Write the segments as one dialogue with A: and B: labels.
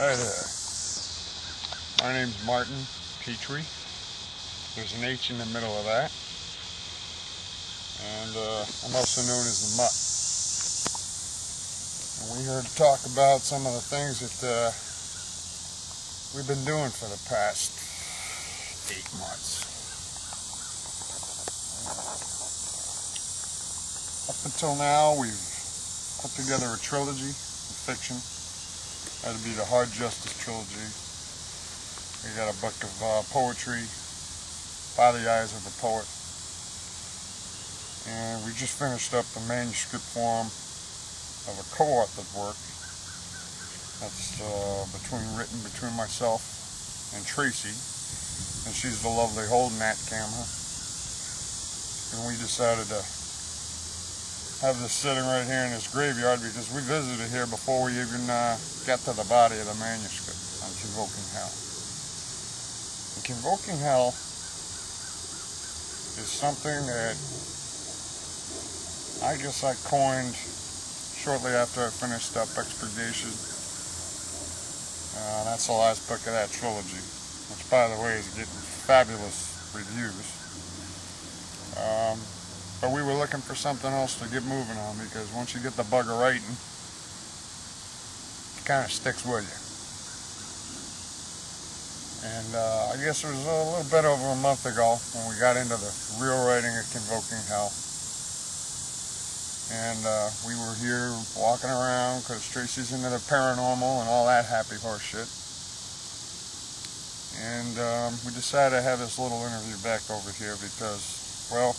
A: Hi there. My name's Martin Petrie. There's an H in the middle of that. And I'm also known as the Mutt. And we're here to talk about some of the things that we've been doing for the past 8 months. Up until now, we've put together a trilogy of fiction. That'd be the Hard Justice trilogy. We got a book of poetry, By the Eyes of a Poet. And we just finished up the manuscript form of a co-authored work. That's written between myself and Tracy. And she's the lovely Holden camera. And we decided to have this sitting right here in this graveyard because we visited here before we even got to the body of the manuscript on Convoking Hell. And Convoking Hell is something that I guess I coined shortly after I finished up Expurgation. That's the last book of that trilogy, which by the way is getting fabulous reviews. But we were looking for something else to get moving on because once you get the bug of writing, it kind of sticks with you. And I guess it was a little bit over a month ago when we got into the real writing of Convoking Hell. And we were here walking around because Tracy's into the paranormal and all that happy horse shit. And we decided to have this little interview back over here because, well,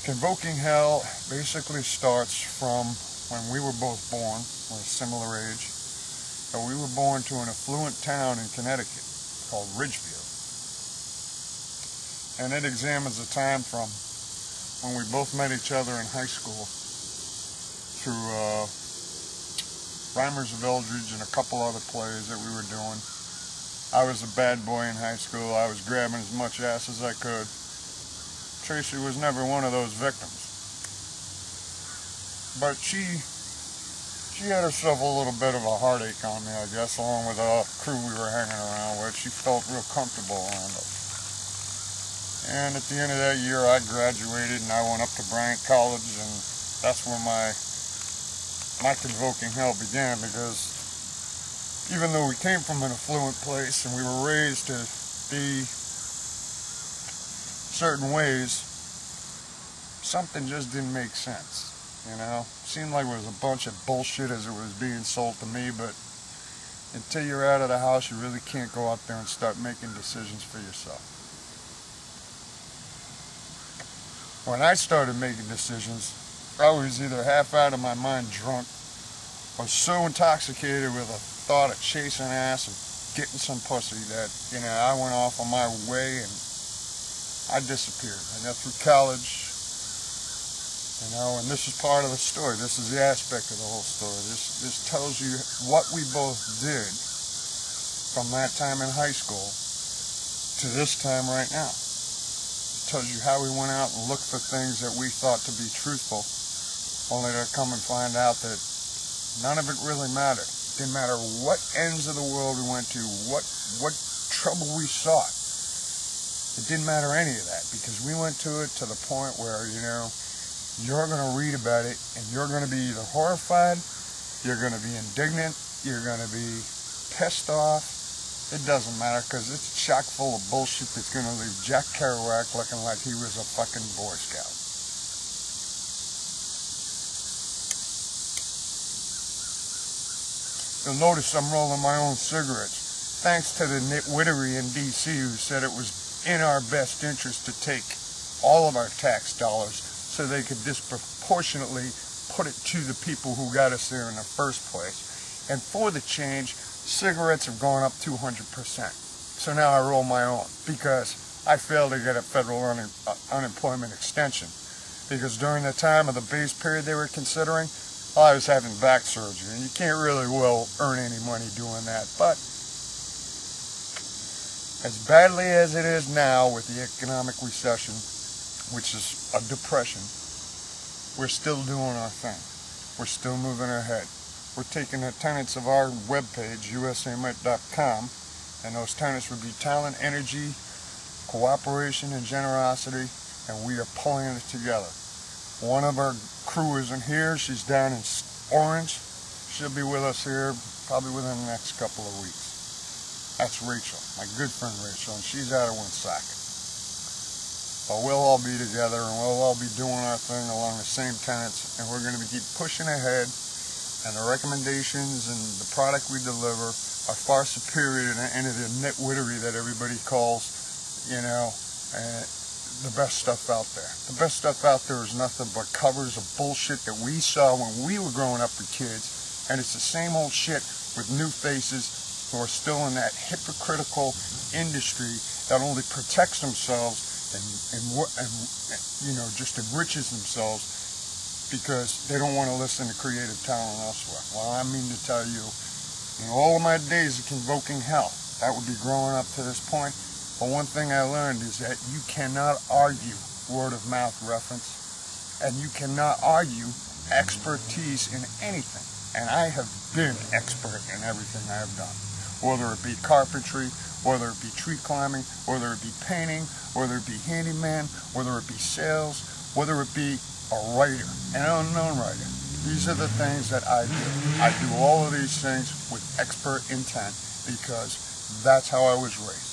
A: Convoking Hell basically starts from when we were both born. We're a similar age. But we were born to an affluent town in Connecticut called Ridgefield. And it examines the time from when we both met each other in high school through Rhymers of Eldridge and a couple other plays that we were doing. I was a bad boy in high school. I was grabbing as much ass as I could. Tracy was never one of those victims. But she had herself a little bit of a heartache on me, I guess, along with the crew we were hanging around with. She felt real comfortable around us. And at the end of that year, I graduated and I went up to Bryant College, and that's where my Convoking Hell began, because even though we came from an affluent place and we were raised to be certain ways, something just didn't make sense, you know. Seemed like it was a bunch of bullshit as it was being sold to me, but until you're out of the house, you really can't go out there and start making decisions for yourself. When I started making decisions, I was either half out of my mind drunk or so intoxicated with the thought of chasing ass and getting some pussy that, you know, I went off on my way and I disappeared. I got through college, you know, and this is part of the story. This is the aspect of the whole story. This tells you what we both did from that time in high school to this time right now. It tells you how we went out and looked for things that we thought to be truthful, only to come and find out that none of it really mattered. It didn't matter what ends of the world we went to, what trouble we sought. It didn't matter any of that, because we went to it to the point where, you know, you're going to read about it and you're going to be either horrified, you're going to be indignant, you're going to be pissed off. It doesn't matter, because it's chock full of bullshit that's going to leave Jack Kerouac looking like he was a fucking Boy Scout. You'll notice I'm rolling my own cigarettes, thanks to the nitwittery in D.C. who said it was in our best interest to take all of our tax dollars so they could disproportionately put it to the people who got us there in the first place. And for the change, cigarettes have gone up 200%. So now I roll my own because I failed to get a federal unemployment extension. Because during the time of the base period they were considering, I was having back surgery, and you can't really well earn any money doing that. But as badly as it is now with the economic recession, which is a depression, we're still doing our thing. We're still moving ahead. we're taking the tenets of our webpage, usamit.com, and those tenets would be talent, energy, cooperation, and generosity, and we are pulling it together. One of our crew isn't here. She's down in Orange. She'll be with us here probably within the next couple of weeks. That's Rachel, my good friend Rachel, and she's out of Woonsocket. But we'll all be together, and we'll all be doing our thing along the same tenets, and we're going to keep pushing ahead, and the recommendations and the product we deliver are far superior to any of the nitwittery that everybody calls, you know, the best stuff out there. The best stuff out there is nothing but covers of bullshit that we saw when we were growing up with kids, and it's the same old shit with new faces who are still in that hypocritical industry that only protects themselves and you know, just enriches themselves because they don't want to listen to creative talent elsewhere. Well, I mean to tell you, in all of my days of Convoking Hell, that would be growing up to this point, but one thing I learned is that you cannot argue word-of-mouth reference, and you cannot argue expertise in anything. And I have been expert in everything I have done, whether it be carpentry, whether it be tree climbing, whether it be painting, whether it be handyman, whether it be sales, whether it be a writer, an unknown writer. These are the things that I do. I do all of these things with expert intent because that's how I was raised.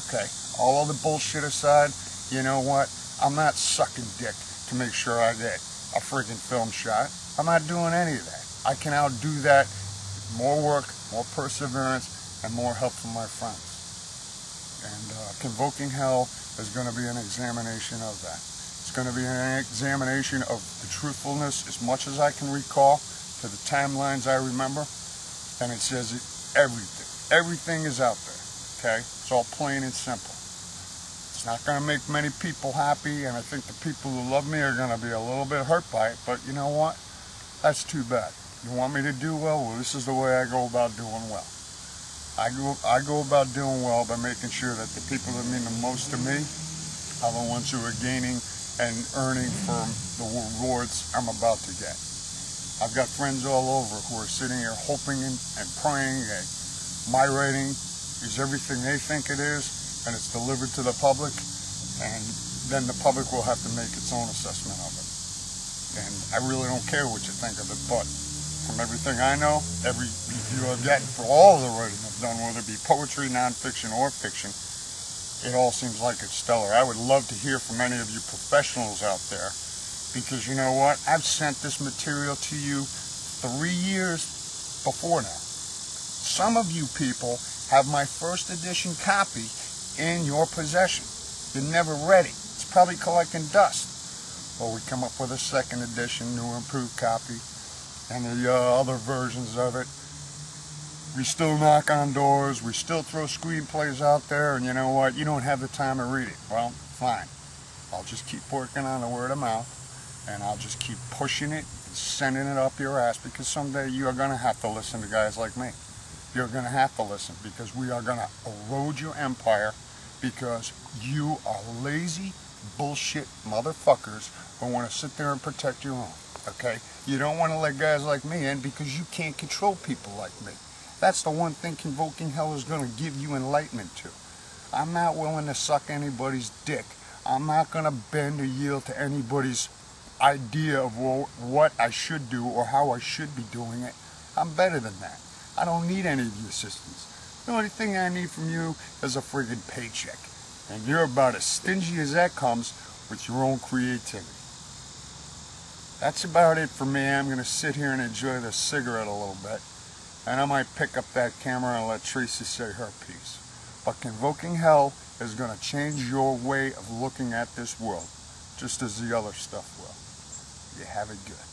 A: Okay, all of the bullshit aside, you know what? I'm not sucking dick to make sure I get a friggin' film shot. I'm not doing any of that. I can outdo that. More work, more perseverance, and more help from my friends. And Convoking Hell is going to be an examination of that. It's going to be an examination of the truthfulness as much as I can recall to the timelines I remember. And it says everything. Everything is out there. Okay? It's all plain and simple. It's not going to make many people happy, and I think the people who love me are going to be a little bit hurt by it, but you know what? That's too bad. You want me to do well? Well, this is the way I go about doing well. I go about doing well by making sure that the people that mean the most to me are the ones who are gaining and earning from the rewards I'm about to get. I've got friends all over who are sitting here hoping and praying that my writing is everything they think it is, and it's delivered to the public, and then the public will have to make its own assessment of it. And I really don't care what you think of it, but from everything I know, every review I've gotten for all of the writing I've done, whether it be poetry, nonfiction, or fiction, it all seems like it's stellar. I would love to hear from any of you professionals out there, because you know what? I've sent this material to you 3 years before now. Some of you people have my first edition copy in your possession. You're never ready. It's probably collecting dust. Well, we come up with a second edition, new improved copy, and the other versions of it. We still knock on doors, we still throw screenplays out there, and you know what? You don't have the time to read it. Well, fine. I'll just keep working on the word of mouth, and I'll just keep pushing it and sending it up your ass, because someday you are going to have to listen to guys like me. You're going to have to listen, because we are going to erode your empire, because you are lazy bullshit motherfuckers who want to sit there and protect your own. Okay? You don't want to let guys like me in because you can't control people like me. That's the one thing Convoking Hell is going to give you enlightenment to. I'm not willing to suck anybody's dick. I'm not going to bend or yield to anybody's idea of what I should do or how I should be doing it. I'm better than that. I don't need any of your assistance. The only thing I need from you is a friggin' paycheck. And you're about as stingy as that comes with your own creativity. That's about it for me. I'm going to sit here and enjoy this cigarette a little bit. And I might pick up that camera and let Tracy say her piece. But Convoking Hell is going to change your way of looking at this world, just as the other stuff will. You have it good.